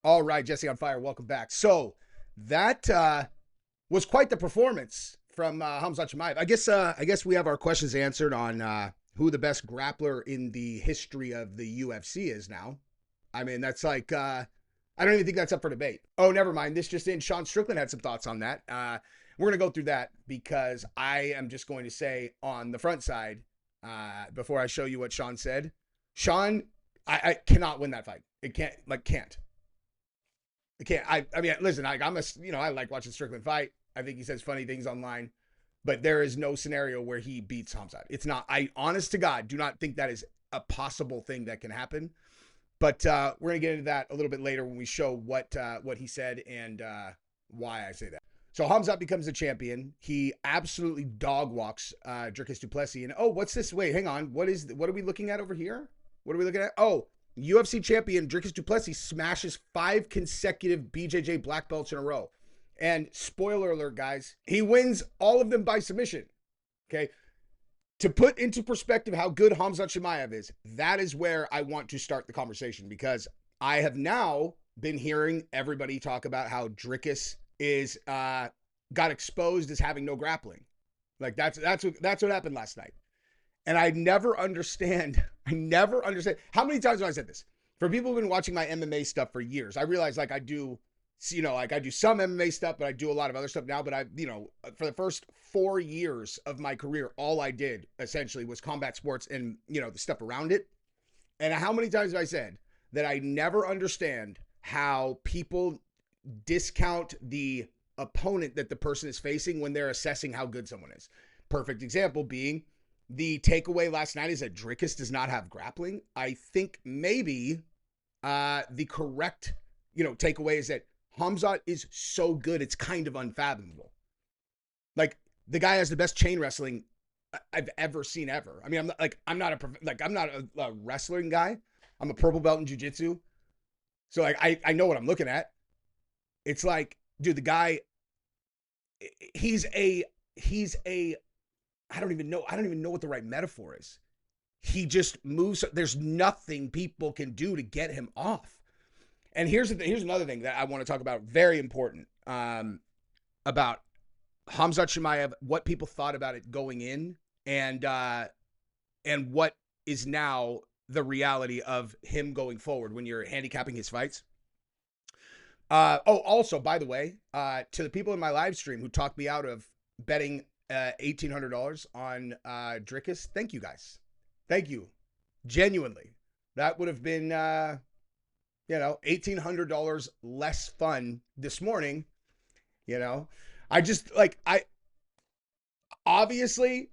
All right, Jesse on fire. Welcome back. So that was quite the performance from Khamzat Chimaev. I guess we have our questions answered on who the best grappler in the history of the UFC is now. I mean, that's like I don't even think that's up for debate. Oh, never mind. This just in. Sean Strickland had some thoughts on that. We're gonna go through that because I am just going to say on the front side before I show you what Sean said. Sean, I cannot win that fight. It can't. I can't. I mean, listen. I'm a I like watching Strickland fight. I think he says funny things online, but there is no scenario where he beats Khamzat. It's not. I honest to God do not think that is a possible thing that can happen. But we're gonna get into that a little bit later when we show what he said and why I say that. So Khamzat becomes the champion. He absolutely dog walks Dricus Du Plessis. And oh, what's this? Wait, hang on. What are we looking at over here? What are we looking at? Oh, UFC champion Dricus Du Plessis smashes 5 consecutive BJJ black belts in a row. And spoiler alert, guys, he wins all of them by submission. Okay. To put into perspective how good Khamzat Chimaev is, that is where I want to start the conversation because I have now been hearing everybody talk about how Dricus is got exposed as having no grappling. Like that's what happened last night. And I never understand. I never understand. How many times have I said this? For people who've been watching my MMA stuff for years, I realize like I do, like I do some MMA stuff, but I do a lot of other stuff now. But for the first 4 years of my career, all I did essentially was combat sports and, the stuff around it. And how many times have I said that I never understand how people discount the opponent that the person is facing when they're assessing how good someone is? Perfect example being the takeaway last night is that Dricus does not have grappling. I think maybe the correct, takeaway is that Khamzat is so good, it's kind of unfathomable. Like the guy has the best chain wrestling I've ever seen ever. I mean, I'm not a wrestling guy. I'm a purple belt in jiu-jitsu. So like I know what I'm looking at. It's like, dude, the guy he's a I don't even know what the right metaphor is. He just moves. There's nothing people can do to get him off. And here's another thing that I want to talk about. Very important about Khamzat Chimaev. What people thought about it going in, and what is now the reality of him going forward when you're handicapping his fights. Also, by the way, to the people in my live stream who talked me out of betting $1,800 on Dricus, thank you guys. Thank you. Genuinely. That would have been, $1,800 less fun this morning. I just obviously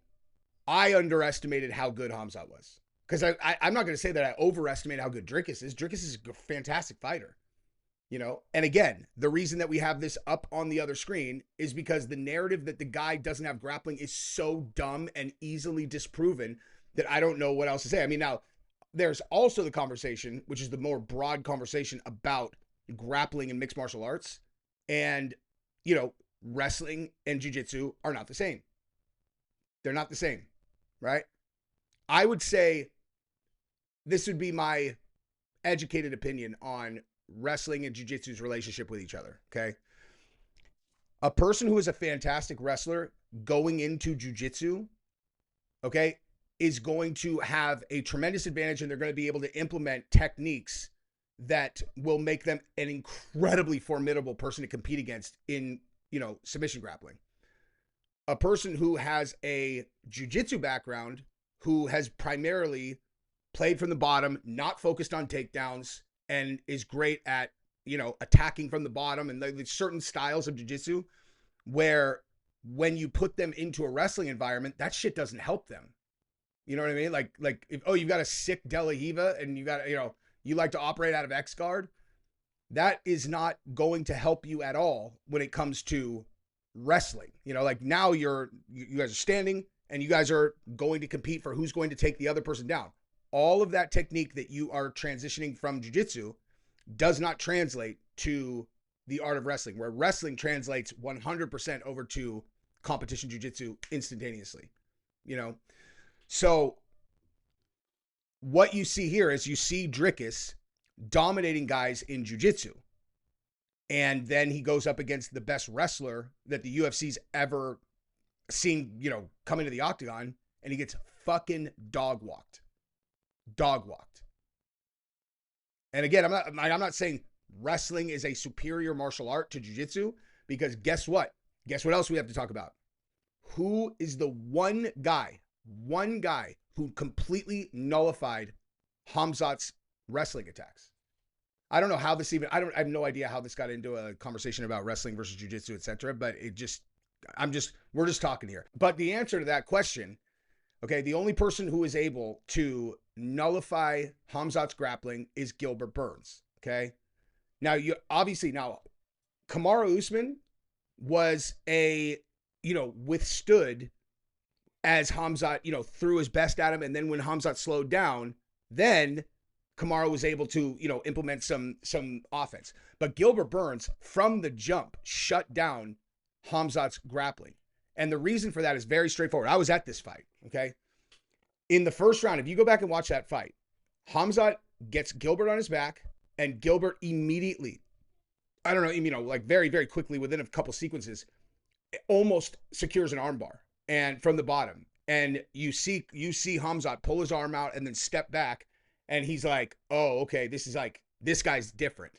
I underestimated how good Khamzat was. Because I'm not going to say that I overestimated how good Dricus is. Dricus is a fantastic fighter. And again, the reason that we have this up on the other screen is because the narrative that the guy doesn't have grappling is so dumb and easily disproven that I don't know what else to say. I mean, now there's also the conversation, which is the more broad conversation about grappling and mixed martial arts. And, wrestling and jiu-jitsu are not the same. They're not the same, right? I would say this would be my educated opinion on wrestling and jiu-jitsu's relationship with each other. Okay. A person who is a fantastic wrestler going into jiu-jitsu, okay, is going to have a tremendous advantage, and they're going to be able to implement techniques that will make them an incredibly formidable person to compete against in, submission grappling. A person who has a jiu-jitsu background, who has primarily played from the bottom, not focused on takedowns, and is great at, attacking from the bottom, and there's certain styles of jiu-jitsu where when you put them into a wrestling environment, that shit doesn't help them. You know what I mean? Like if, you've got a sick De La Riva and you got, you like to operate out of X guard, that is not going to help you at all when it comes to wrestling. Like now you guys are standing and you guys are going to compete for who's going to take the other person down. All of that technique that you are transitioning from jiu-jitsu does not translate to the art of wrestling, where wrestling translates 100% over to competition jiu-jitsu instantaneously. So what you see here is you see Dricus dominating guys in jiu-jitsu. And then he goes up against the best wrestler that the UFC's ever seen, come into the octagon, and he gets fucking dog walked. Dog walked. And again, I'm not saying wrestling is a superior martial art to jiu-jitsu, because guess what? Guess what else we have to talk about? Who is the one guy who completely nullified Khamzat's wrestling attacks? I don't know how this I have no idea how this got into a conversation about wrestling versus jiu-jitsu, etc. But we're just talking here. But the answer to that question, okay, the only person who is able to nullify Khamzat's grappling is Gilbert Burns. Okay. Now Kamaru Usman was withstood as Khamzat, threw his best at him. And then when Khamzat slowed down, then Kamaru was able to, implement some offense. But Gilbert Burns, from the jump, shut down Khamzat's grappling. And the reason for that is very straightforward. I was at this fight, okay? In the first round, if you go back and watch that fight, Khamzat gets Gilbert on his back, and Gilbert immediately, very, very quickly, within a couple sequences, almost secures an armbar, and from the bottom. And you see Khamzat pull his arm out and then step back, and he's like, oh, okay, this guy's different,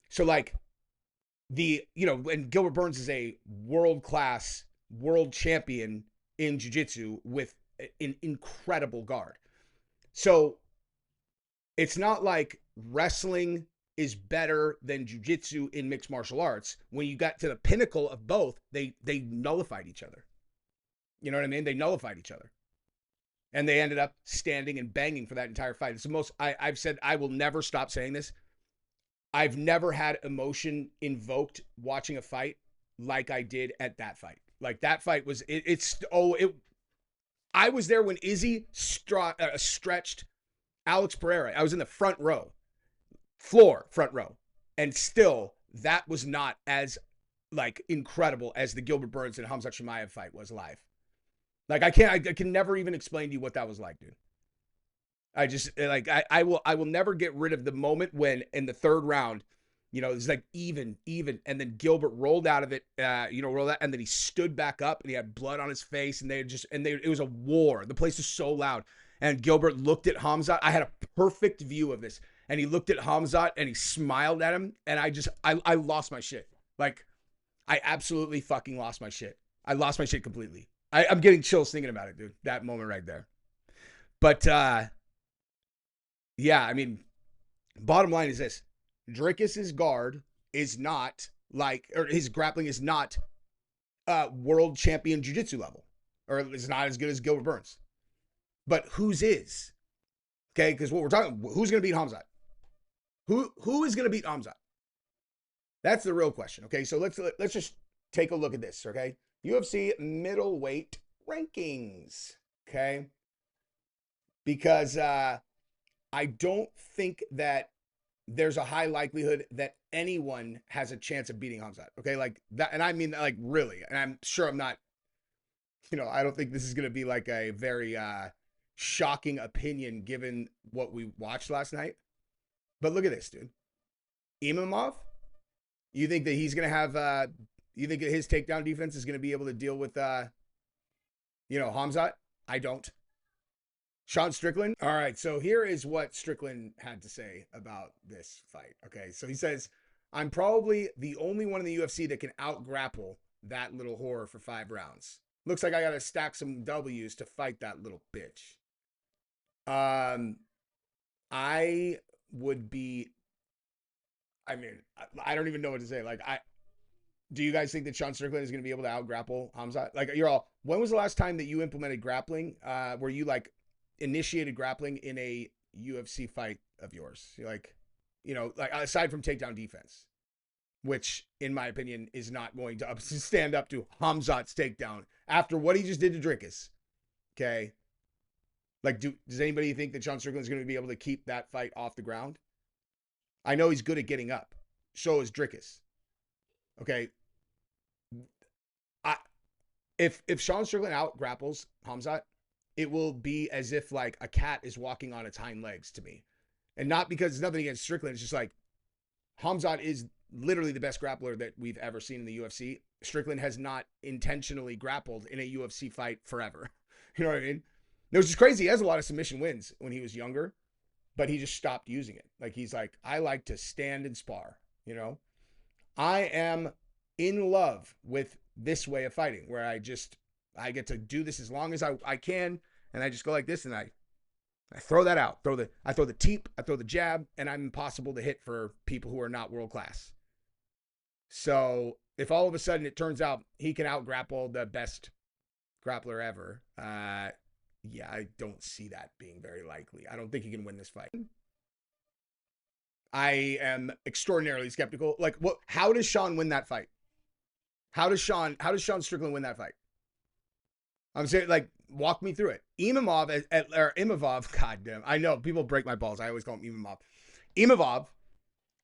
So and Gilbert Burns is a world-class, world champion in jiu-jitsu with an incredible guard. So it's not like wrestling is better than jiu-jitsu in mixed martial arts. When you got to the pinnacle of both, they nullified each other. You know what I mean? They nullified each other. And they ended up standing and banging for that entire fight. It's the most, I've said, I will never stop saying this. I've never had emotion invoked watching a fight like I did at that fight. Like that fight was, I was there when Izzy stretched Alex Pereira. I was in the front row. And still, that was not as incredible as the Gilbert Burns and Khamzat Chimaev fight was live. I can never even explain to you what that was like, dude. I will never get rid of the moment when in the third round, it's even, and then Gilbert rolled out of it, and then he stood back up and he had blood on his face, and it was a war. The place was so loud, and Gilbert looked at Khamzat. I had a perfect view of this, and he looked at Khamzat and he smiled at him, and I lost my shit. I absolutely fucking lost my shit. I lost my shit completely. I'm getting chills thinking about it, dude. That moment right there. But, yeah, I mean, bottom line is this. Dricus's guard is not his grappling is not world champion jiu-jitsu level, or it's not as good as Gilbert Burns. But whose is? Okay, because what we're talking, who's going to beat Khamzat? Who is going to beat Khamzat? That's the real question. Okay, so let's just take a look at this, okay? UFC middleweight rankings, okay? Because I don't think that there's a high likelihood that anyone has a chance of beating Khamzat, okay? Like that, and I mean really, and I'm sure I'm not, I don't think this is going to be a very shocking opinion given what we watched last night. But look at this, dude. Imamov, you think that he's going to have, you think that his takedown defense is going to be able to deal with, Khamzat? I don't. Sean Strickland. All right. So here is what Strickland had to say about this fight. Okay. So he says, I'm probably the only one in the UFC that can out-grapple that little whore for 5 rounds. Looks like I got to stack some W's to fight that little bitch. I would be, I mean, I don't even know what to say. Do you guys think that Sean Strickland is going to be able to out-grapple Khamzat? When was the last time that you implemented grappling, where you initiated grappling in a UFC fight of yours? Aside from takedown defense, which in my opinion is not going to stand up to Khamzat's takedown after what he just did to Dricus. Okay. Does anybody think that Sean Strickland is going to be able to keep that fight off the ground? I know he's good at getting up. So is Dricus. Okay. If Sean Strickland out grapples Khamzat, it will be as if a cat is walking on its hind legs to me. And not because it's nothing against Strickland. It's just Khamzat is literally the best grappler that we've ever seen in the UFC. Strickland has not intentionally grappled in a UFC fight forever. You know what I mean? It was just crazy. He has a lot of submission wins when he was younger, but he just stopped using it. Like, he's like, I like to stand and spar, you know? I am in love with this way of fighting where I get to do this as long as I can, and I just go like this, and I throw that out. I throw the teep, I throw the jab, and I'm impossible to hit for people who are not world class. So if all of a sudden it turns out he can out-grapple the best grappler ever, yeah, I don't see that being very likely. I don't think he can win this fight. I am extraordinarily skeptical. Like, how does Sean win that fight? How does Sean Strickland win that fight? I'm saying, like, walk me through it. Imavov, goddamn. I know people break my balls. I always call him Imavov. Imavov,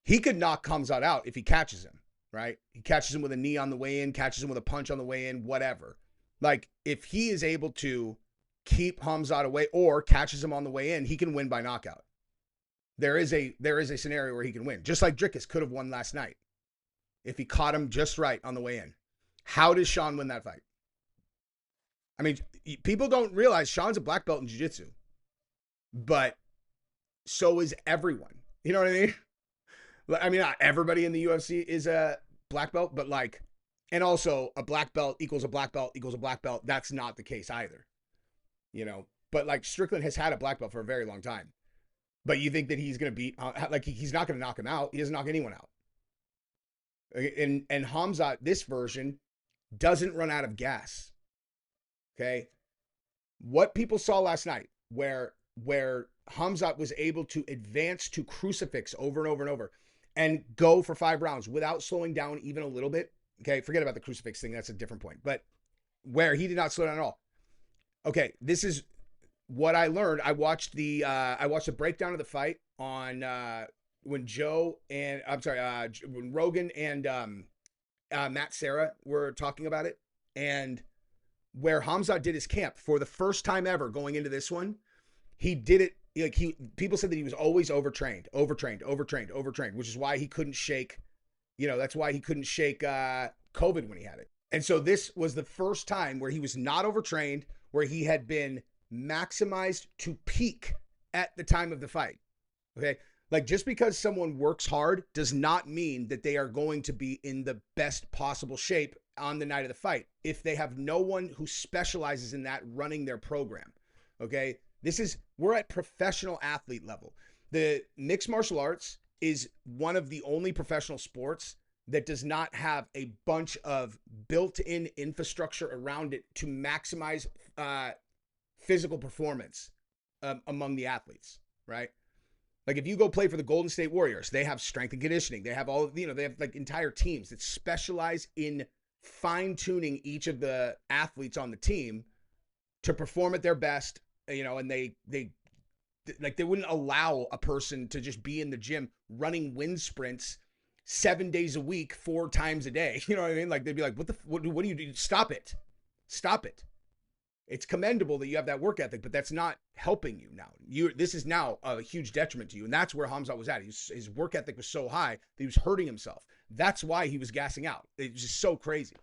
he could knock Khamzat out if he catches him, right? He catches him with a knee on the way in, catches him with a punch on the way in, whatever. Like, if he is able to keep Khamzat away or catches him on the way in, he can win by knockout. There is a scenario where he can win, just like Dricus could have won last night if he caught him just right on the way in. How does Sean win that fight? I mean, people don't realize Sean's a black belt in jiu-jitsu, but so is everyone. You know what I mean? I mean, not everybody in the UFC is a black belt, but like, and also a black belt equals a black belt equals a black belt. That's not the case either, you know? But like, Strickland has had a black belt for a very long time. But you think that he's going to beat, like, he's not going to knock him out. He doesn't knock anyone out. And Khamzat, this version, doesn't run out of gas. Okay? What people saw last night, where Khamzat was able to advance to crucifix over and over and over and go for 5 rounds without slowing down even a little bit. Okay? Forget about the crucifix thing. That's a different point. But where he did not slow down at all. Okay, this is what I learned. I watched the breakdown of the fight on when Rogan and Matt Serra were talking about it, and where Khamzat did his camp for the first time ever going into this one. He did it like people said that he was always overtrained, which is why he couldn't shake, that's why he couldn't shake COVID when he had it. And so this was the first time where he was not overtrained, where he had been maximized to peak at the time of the fight. Okay? Like, just because someone works hard does not mean that they are going to be in the best possible shape on the night of the fight if they have no one who specializes in that running their program. Okay? We're at professional athlete level. The mixed martial arts is one of the only professional sports that does not have a bunch of built-in infrastructure around it to maximize physical performance among the athletes, right? Like, if you go play for the Golden State Warriors, they have strength and conditioning. They have they have like entire teams that specialize in fine-tuning each of the athletes on the team to perform at their best, and they wouldn't allow a person to just be in the gym running wind sprints 7 days a week, 4 times a day. You know what I mean? Like, they'd be like, what do you do? Stop it. It's commendable that you have that work ethic, but that's not helping you now. This is now a huge detriment to you. And that's where Khamzat was at. His work ethic was so high that he was hurting himself. That's why he was gassing out. It was just so crazy.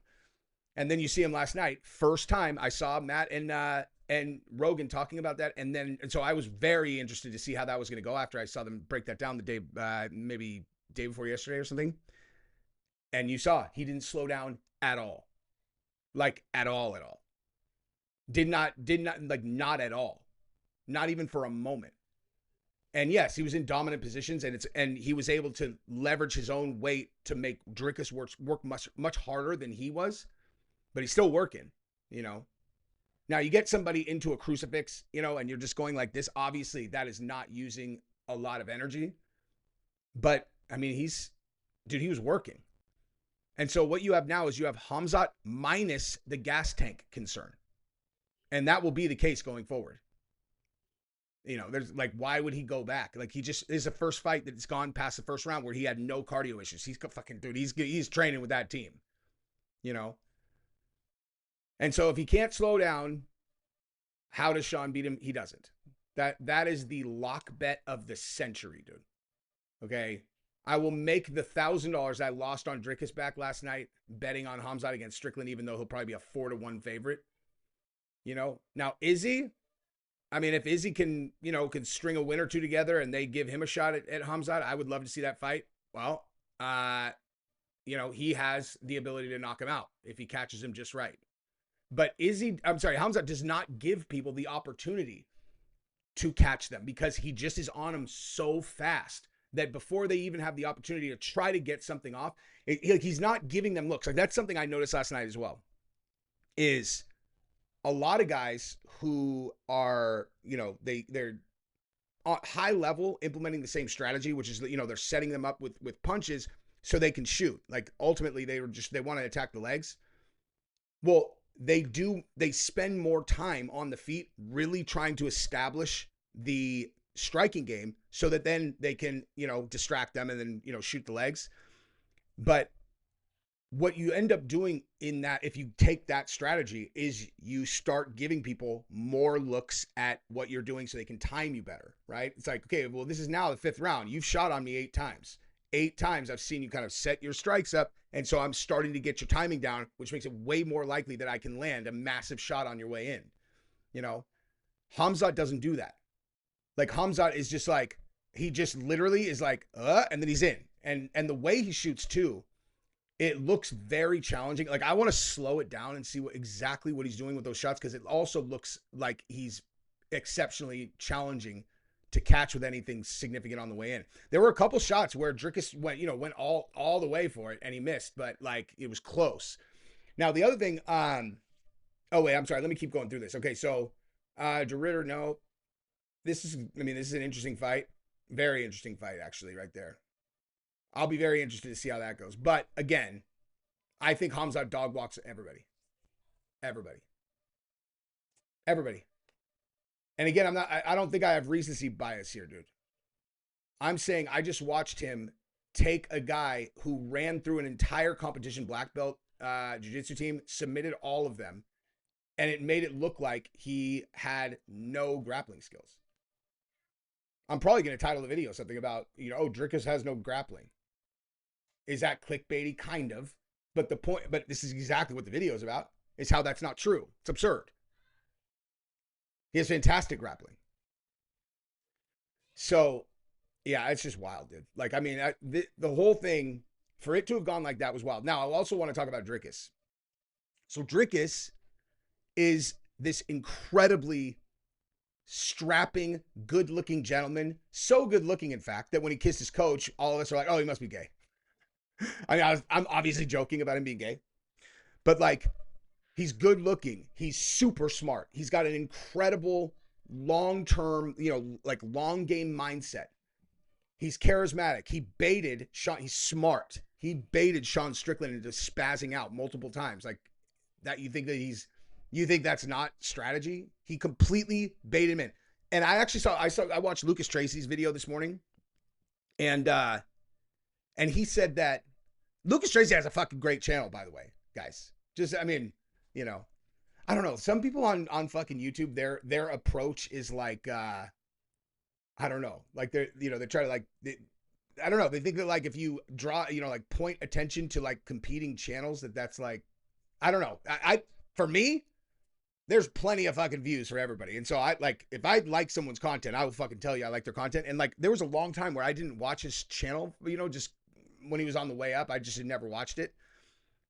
And then you see him last night. First time I saw Matt and Rogan talking about that. And so I was very interested to see how that was going to go after I saw them break that down the day, maybe day before yesterday or something. And you saw he didn't slow down at all. Like, at all. Did not, like, not at all. Not even for a moment. And yes, he was in dominant positions, and he was able to leverage his own weight to make Dricus work much harder than he was, but he's still working, Now, you get somebody into a crucifix, and you're just going like this. Obviously, that is not using a lot of energy. But, I mean, he was working. And so what you have now is you have Khamzat minus the gas tank concern. And that will be the case going forward. There's like, why would he go back? Like, this is the first fight that's gone past the first round where he had no cardio issues. He's fucking, dude, he's training with that team, And so if he can't slow down, how does Sean beat him? He doesn't. That is the lock bet of the century, dude. Okay. I will make the $1,000 I lost on Dricus back last night betting on Khamzat against Strickland, even though he'll probably be a 4-1 favorite. You know, now Izzy, I mean, if Izzy can, you know, can string a win or two together and they give him a shot at Khamzat, I would love to see that fight. Well, you know, he has the ability to knock him out if he catches him just right. But Khamzat does not give people the opportunity to catch them because he just is on them so fast that before they even have the opportunity to try to get something off, he's not giving them looks. Like that's something I noticed last night as well, is a lot of guys who are, you know, they're high level implementing the same strategy, which is, you know, they're setting them up with punches so they can shoot. Like ultimately they want to attack the legs. Well, they spend more time on the feet really trying to establish the striking game so that then they can, you know, distract them and then, you know, shoot the legs. But what you end up doing in that, if you take that strategy, is you start giving people more looks at what you're doing so they can time you better, right? It's like, okay, well, this is now the 5th round. You've shot on me 8 times. 8 times I've seen you kind of set your strikes up. And so I'm starting to get your timing down, which makes it way more likely that I can land a massive shot on your way in. You know, Khamzat doesn't do that. Like Khamzat is just like, he just literally is like, and then he's in. And the way he shoots too, it looks very challenging. Like I want to slow it down and see exactly what he's doing with those shots, because it also looks like he's exceptionally challenging to catch with anything significant on the way in. There were a couple shots where Dricus went all the way for it and he missed, but like it was close. Now the other thing, oh wait, I'm sorry. Let me keep going through this. Okay, so DeRitter, no, this is an interesting fight, very interesting fight actually, right there. I'll be very interested to see how that goes. But again, I think Khamzat dog walks everybody. And again, I don't think I have recency bias here, dude. I'm saying I just watched him take a guy who ran through an entire competition black belt jiu-jitsu team, submitted all of them, and it made it look like he had no grappling skills. I'm probably going to title the video something about, you know, oh, Dricus has no grappling. Is that clickbaity? Kind of. But this is exactly what the video is about, is how that's not true. It's absurd. He has fantastic grappling. So, yeah, it's just wild, dude. Like, I mean, the whole thing, for it to have gone like that was wild. Now, I also want to talk about Dricus. So, Dricus is this incredibly strapping, good-looking gentleman. So good-looking, in fact, that when he kissed his coach, all of us are like, oh, he must be gay. I mean, I'm obviously joking about him being gay. But, like, he's good looking. He's super smart. He's got an incredible long-term, you know, like long game mindset. He's charismatic. He's smart. He baited Sean Strickland into spazzing out multiple times. Like that, you think that's not strategy? He completely baited him in. And I watched Lucas Tracy's video this morning. And he said that Lucas Tracy has a fucking great channel, by the way, guys. Just, I mean, you know, I don't know. Some people on fucking YouTube, their approach is like, I don't know. Like they try to like, I don't know. They think that like if you draw, you know, like point attention to like competing channels, that's like, I don't know. For me, there's plenty of fucking views for everybody. And so if I like someone's content, I will fucking tell you I like their content. And like, there was a long time where I didn't watch his channel, you know, just when he was on the way up, I just had never watched it.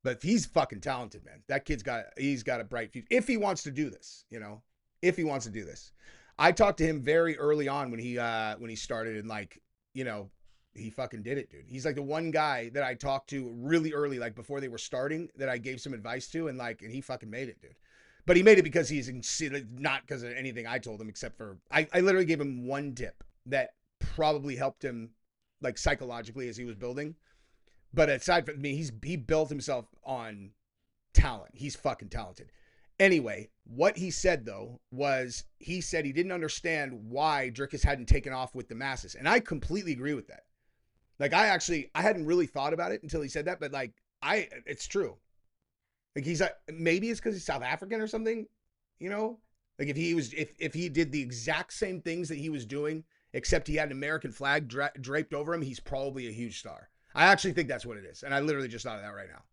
But he's fucking talented, man. That kid's he's got a bright future. If he wants to do this, you know, if he wants to do this. I talked to him very early on when he started, and like, you know, he fucking did it, dude. He's like the one guy that I talked to really early, like before they were starting, that I gave some advice to, and he fucking made it, dude. But he made it because he's not because of anything I told him, except for I literally gave him one tip that probably helped him like psychologically as he was building. But aside from me, he built himself on talent. He's fucking talented. Anyway, what he said though was he said he didn't understand why Dricus hadn't taken off with the masses, and I completely agree with that. Like I hadn't really thought about it until he said that, but like it's true. Like he's like, maybe it's because he's South African or something, you know? Like if he did the exact same things that he was doing except he had an American flag draped over him, he's probably a huge star. I actually think that's what it is. And I literally just thought of that right now.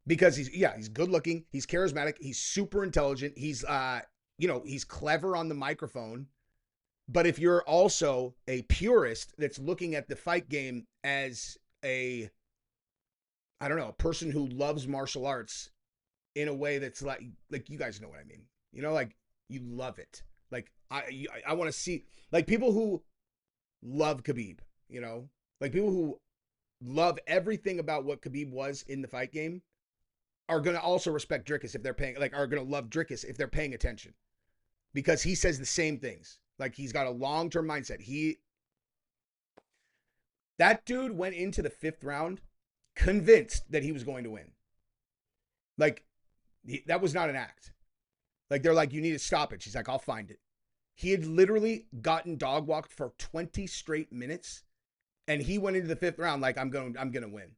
Because he's good looking, he's charismatic, he's super intelligent, he's he's clever on the microphone. But if you're also a purist that's looking at the fight game as a person who loves martial arts in a way that's like you guys know what I mean. Like you love it. Like I want to see like people who love Khabib, like people who love everything about what Khabib was in the fight game are going to also respect Dricus if they're paying, like are going to love Dricus if they're paying attention because he says the same things. Like he's got a long-term mindset. That dude went into the 5th round convinced that he was going to win. Like that was not an act. Like they're like, you need to stop it. She's like, I'll find it. He had literally gotten dog walked for 20 straight minutes, and he went into the 5th round like I'm gonna win,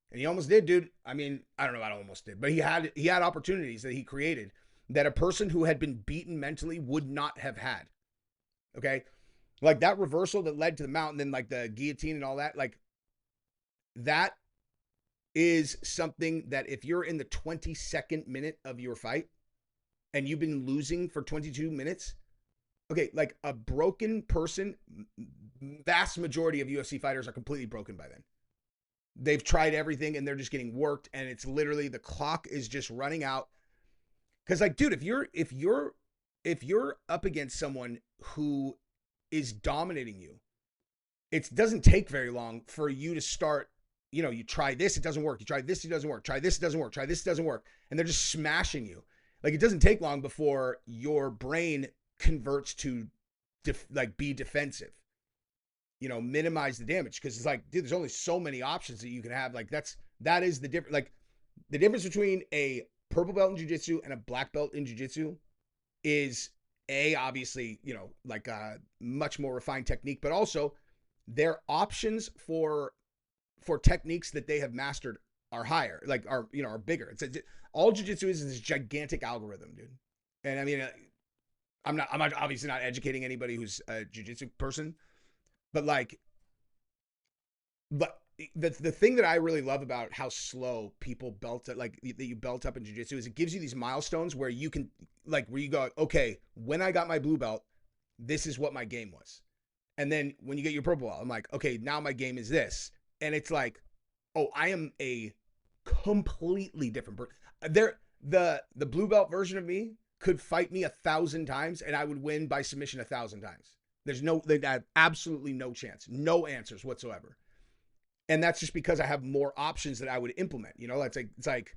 and he almost did, dude. I mean, I don't know about almost did, but he had opportunities that he created that a person who had been beaten mentally would not have had. Okay, like that reversal that led to the mount, and then like the guillotine and all that, like that is something that if you're in the 22nd minute of your fight and you've been losing for 22 minutes, okay, like a broken person, vast majority of UFC fighters are completely broken by then. They've tried everything and they're just getting worked, and it's literally the clock is just running out. Cause like, dude, if you're up against someone who is dominating you, it doesn't take very long for you to start, you try this, it doesn't work. You try this, it doesn't work. Try this, it doesn't work. Try this, it doesn't work. And they're just smashing you. Like it doesn't take long before your brain converts to be defensive, minimize the damage. Cause it's like, dude, there's only so many options that you can have. Like that is the difference. Like the difference between a purple belt in jiu-jitsu and a black belt in jiu-jitsu is obviously, like a much more refined technique, but also their options for techniques that they have mastered are higher, like are bigger. All jiu-jitsu is this gigantic algorithm, dude. And I mean, I'm obviously not educating anybody who's a jiu-jitsu person, but the thing that I really love about how slow people belt it, like that you belt up in jiu-jitsu, is it gives you these milestones where you can, like, where you go, okay, when I got my blue belt, this is what my game was. And then when you get your purple belt, I'm like, okay, now my game is this. And it's like, oh, I am a completely different person. The blue belt version of me could fight me 1,000 times and I would win by submission 1,000 times. They have absolutely no chance, no answers whatsoever. And that's just because I have more options that I would implement. It's like,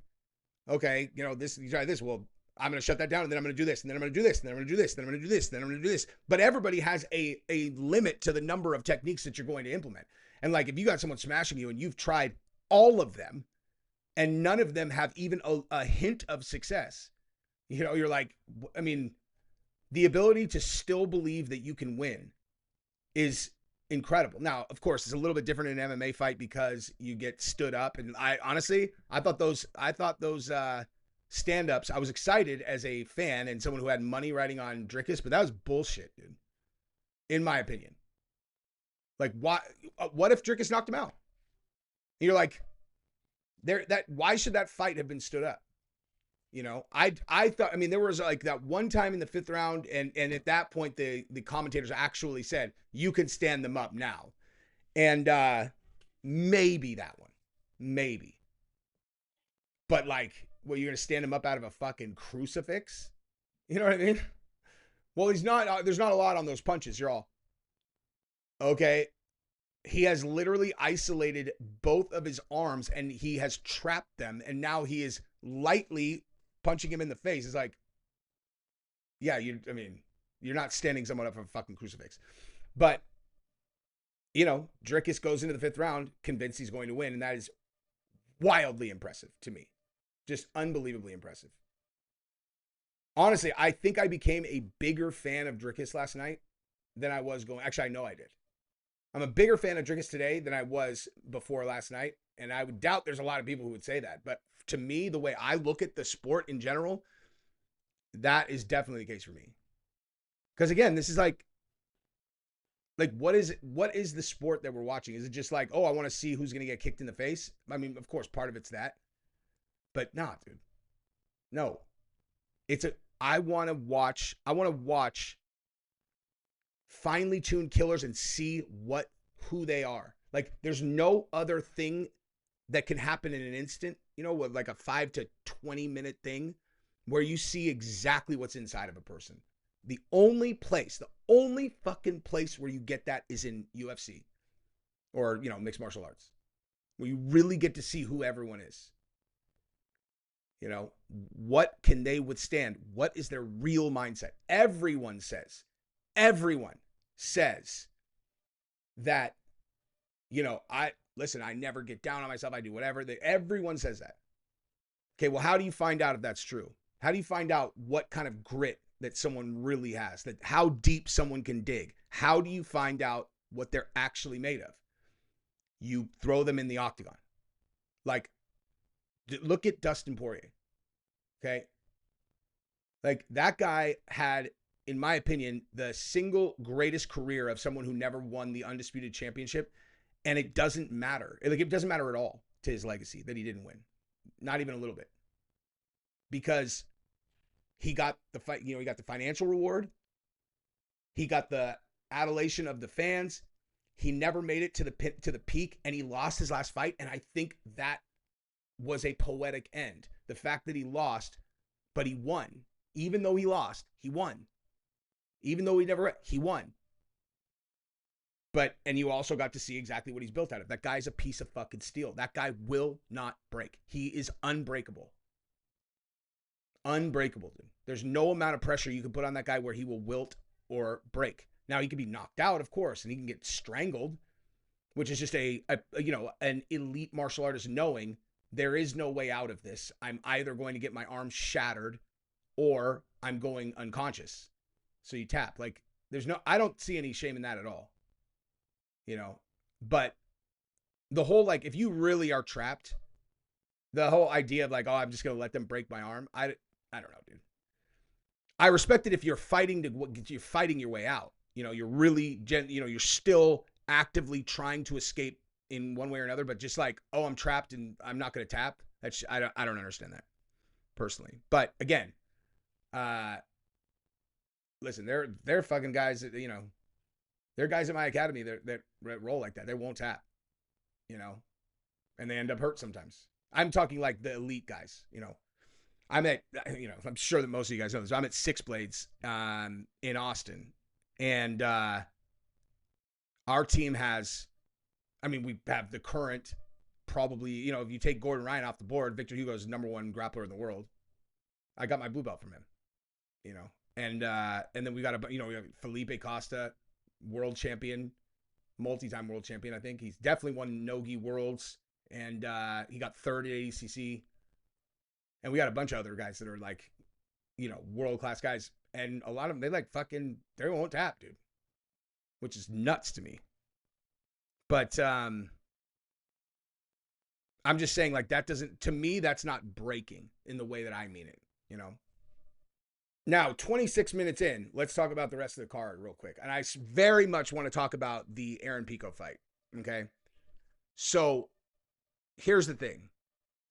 okay, this, you try this. Well, I'm going to shut that down, and then I'm going to do this, and then I'm going to do this, and then I'm going to do this, and then I'm going to do this, and then I'm going to do this. But everybody has a limit to the number of techniques that you're going to implement. And like, if you got someone smashing you and you've tried all of them and none of them have even a hint of success, you're like, I mean, the ability to still believe that you can win is incredible. Now, of course, it's a little bit different in an MMA fight because you get stood up. And I thought those stand-ups, I was excited as a fan and someone who had money riding on Dricus, but that was bullshit, dude. In my opinion. Like, what if Dricus knocked him out? And you're like, why should that fight have been stood up? I thought, I mean, there was like that one time in the 5th round, and at that point, the commentators actually said, you can stand them up now. And maybe that one. Maybe. But like, well, you're going to stand him up out of a fucking crucifix? You know what I mean? Well, he's not, there's not a lot on those punches. You're all, okay. He has literally isolated both of his arms and he has trapped them. And now he is lightly punching him in the face. It's like, yeah, you're not standing someone up from a fucking crucifix. But, Dricus goes into the 5th round convinced he's going to win. And that is wildly impressive to me. Just unbelievably impressive. Honestly, I think I became a bigger fan of Dricus last night than I was going. Actually, I know I did. I'm a bigger fan of Dricus today than I was before last night. And I would doubt there's a lot of people who would say that. But to me, the way I look at the sport in general, that is definitely the case for me. Because again, this is like, Like, what is the sport that we're watching? Is it just like, oh, I want to see who's going to get kicked in the face? I mean, of course, part of it's that. But nah, dude. No. I want to watch finely tuned killers and see who they are. Like, there's no other thing that can happen in an instant, with like a 5 to 20 minute thing where you see exactly what's inside of a person. The only fucking place where you get that is in UFC or, mixed martial arts, where you really get to see who everyone is. What can they withstand? What is their real mindset? Everyone says that, I never get down on myself. I do whatever. Everyone says that. Okay, well, how do you find out if that's true? How do you find out what kind of grit that someone really has, that how deep someone can dig? How do you find out what they're actually made of? You throw them in the octagon. Like, look at Dustin Poirier. Okay? Like, that guy had, in my opinion, the single greatest career of someone who never won the undisputed championship. And it doesn't matter. It doesn't matter at all to his legacy that he didn't win. Not even a little bit. Because he got the fight, he got the financial reward. He got the adulation of the fans. He never made it to the peak, and he lost his last fight. And I think that was a poetic end. The fact that he lost, but he won. Even though he lost, he won. Even though he won. And you also got to see exactly what he's built out of. That guy's a piece of fucking steel. That guy will not break. He is unbreakable. Unbreakable, dude. There's no amount of pressure you can put on that guy where he will wilt or break. Now, he can be knocked out, of course, and he can get strangled, which is just an elite martial artist knowing there is no way out of this. I'm either going to get my arm shattered or I'm going unconscious. So you tap. Like, I don't see any shame in that at all. But the whole, like, if you really are trapped, the whole idea of like, oh, I'm just going to let them break my arm. I don't know, dude. I respect it if you're fighting your way out. You're really, you're still actively trying to escape in one way or another, but just like, oh, I'm trapped and I'm not going to tap. I don't understand that personally. But again, listen, they're fucking guys that, they're guys in my academy that roll like that. They won't tap, and they end up hurt sometimes. I'm talking like the elite guys, I'm at, I'm sure that most of you guys know this. I'm at Six Blades in Austin. And our team has, we have the current, probably, if you take Gordon Ryan off the board, Victor Hugo's the #1 grappler in the world. I got my blue belt from him, and then we got we have Felipe Costa, world champion, multi-time world champion. I think he's definitely won Nogi Worlds, and he got third at ADCC. And we got a bunch of other guys that are like, world-class guys. And a lot of them, they won't tap, dude. Which is nuts to me. But I'm just saying, like, to me, that's not breaking in the way that I mean it, Now, 26 minutes in, let's talk about the rest of the card real quick. And I very much want to talk about the Aaron Pico fight, okay? So, here's the thing,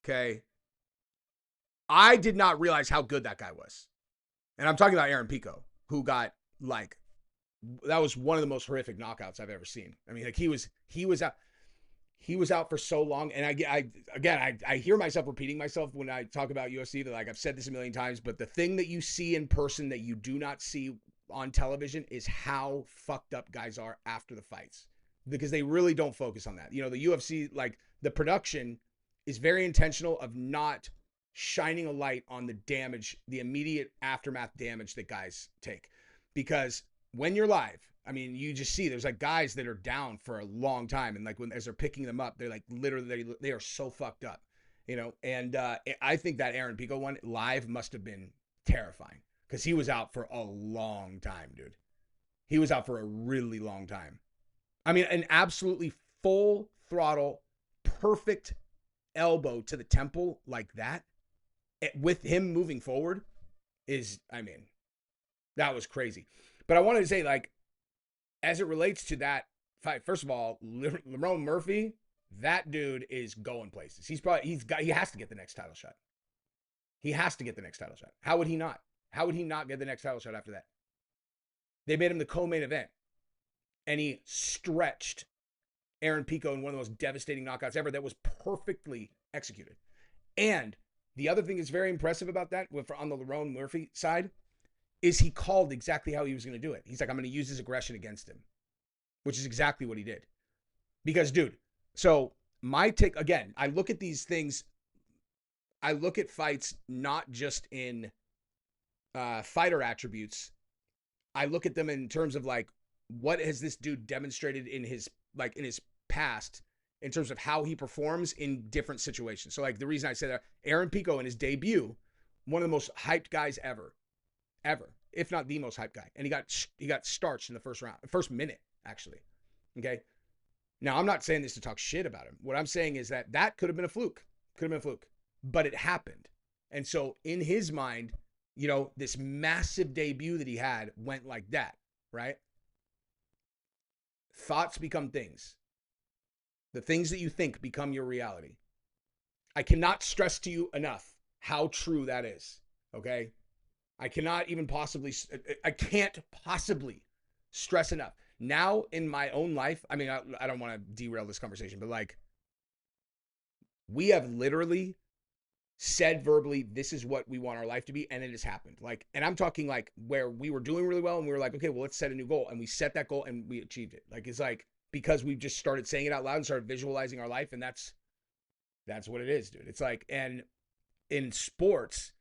okay? I did not realize how good that guy was. And I'm talking about Aaron Pico, who got, like, that was one of the most horrific knockouts I've ever seen. Like, he was out for so long. And I hear myself repeating myself when I talk about UFC, that, like, I've said this a million times, but the thing that you see in person that you do not see on television is how fucked up guys are after the fights, because they really don't focus on that. The UFC, like, the production is very intentional of not shining a light on the damage, the immediate aftermath damage that guys take. Because when you're live, you just see there's like guys that are down for a long time. And like as they're picking them up, they're like literally, they are so fucked up, and I think that Aaron Pico one live must have been terrifying, because he was out for a long time, dude. He was out for a really long time. An absolutely full throttle, perfect elbow to the temple like that, with him moving forward, that was crazy. But I wanted to say, like, as it relates to that fight, first of all, Lerone Murphy, that dude is going places. He has to get the next title shot. He has to get the next title shot. How would he not? How would he not get the next title shot after that? They made him the co-main event, and he stretched Aaron Pico in one of the most devastating knockouts ever that was perfectly executed. And the other thing that's very impressive about that, on the Lerone Murphy side, is he called exactly how he was going to do it. He's like, I'm going to use his aggression against him, which is exactly what he did. Because, dude, so my take, again, I look at these things, I look at fights not just in fighter attributes. I look at them in terms of like, what has this dude demonstrated in his past in terms of how he performs in different situations. So like the reason I say that, Aaron Pico in his debut, one of the most hyped guys ever, if not the most hyped guy. And he got starched in the first minute, actually. Okay. Now I'm not saying this to talk shit about him. What I'm saying is that could have been a fluke. But it happened. And so in his mind, you know, this massive debut that he had went like that, right? Thoughts become things. The things that you think become your reality. I cannot stress to you enough how true that is, okay? I can't possibly stress enough. Now in my own life, I mean, I don't want to derail this conversation, but like, we have literally said verbally, this is what we want our life to be, and it has happened. Like, and I'm talking like where we were doing really well, and we were like, okay, well, let's set a new goal, and we set that goal, and we achieved it. Like, it's like, because we've just started saying it out loud and started visualizing our life, and that's what it is, dude. It's like, and in sports,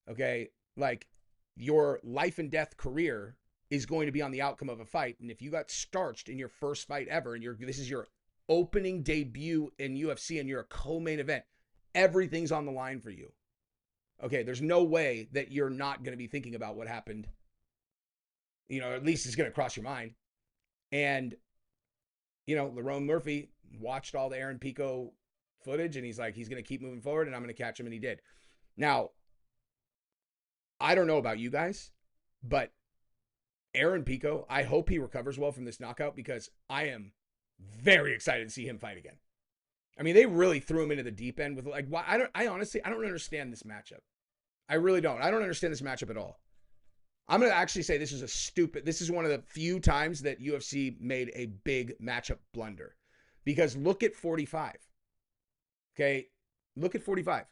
okay, like, your life and death career is going to be on the outcome of a fight, and if you got starched in your first fight ever, and this is your opening debut in UFC, and you're a co-main event, everything's on the line for you. Okay, there's no way that you're not going to be thinking about what happened. You know, at least it's going to cross your mind. And, you know, Lerone Murphy watched all the Aaron Pico footage, and he's like, he's going to keep moving forward, and I'm going to catch him, and he did. Now, I don't know about you guys, but Aaron Pico, I hope he recovers well from this knockout, because I am very excited to see him fight again. I mean, they really threw him into the deep end with, like, why? I honestly don't understand this matchup. I really don't. I don't understand this matchup at all. I'm going to actually say this is one of the few times that UFC made a big matchup blunder, because look at 45. Okay. Look at 45.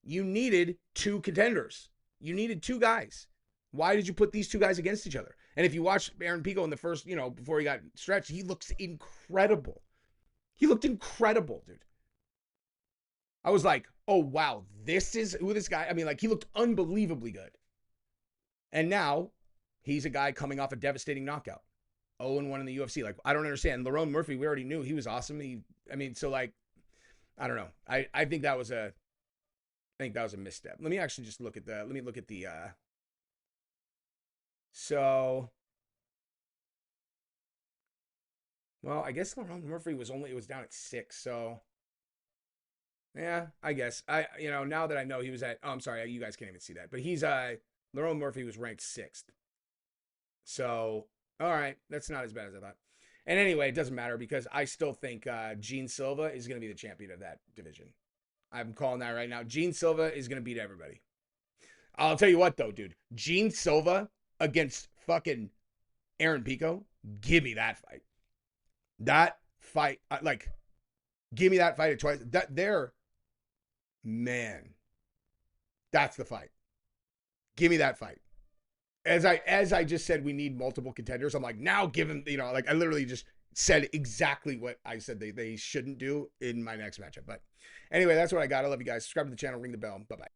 You needed two contenders. You needed two guys. Why did you put these two guys against each other? And if you watch Aaron Pico in the first, you know, before he got stretched, he looks incredible. He looked incredible, dude. I was like, oh, wow, this is who this guy, I mean, like, he looked unbelievably good. And now he's a guy coming off a devastating knockout. 0-1 in the UFC. Like, I don't understand. Lerone Murphy, we already knew he was awesome. So like, I don't know. I think that was a misstep. Let me actually just look at so, well, I guess Lerone Murphy it was down at 6, so yeah, I guess. Now that I know he was I'm sorry, you guys can't even see that, but Lerone Murphy was ranked 6th. So, all right, that's not as bad as I thought. And anyway, it doesn't matter, because I still think Gene Silva is going to be the champion of that division. I'm calling that right now. Gene Silva is going to beat everybody. I'll tell you what, though, dude. Gene Silva against fucking Aaron Pico, give me that fight. That fight, give me that fight at twice. Man, that's the fight. Give me that fight. As I just said, we need multiple contenders. I'm like, now give him, I literally just said exactly what I said they shouldn't do in my next matchup. But anyway, that's what I got. I love you guys. Subscribe to the channel, ring the bell. Bye-bye.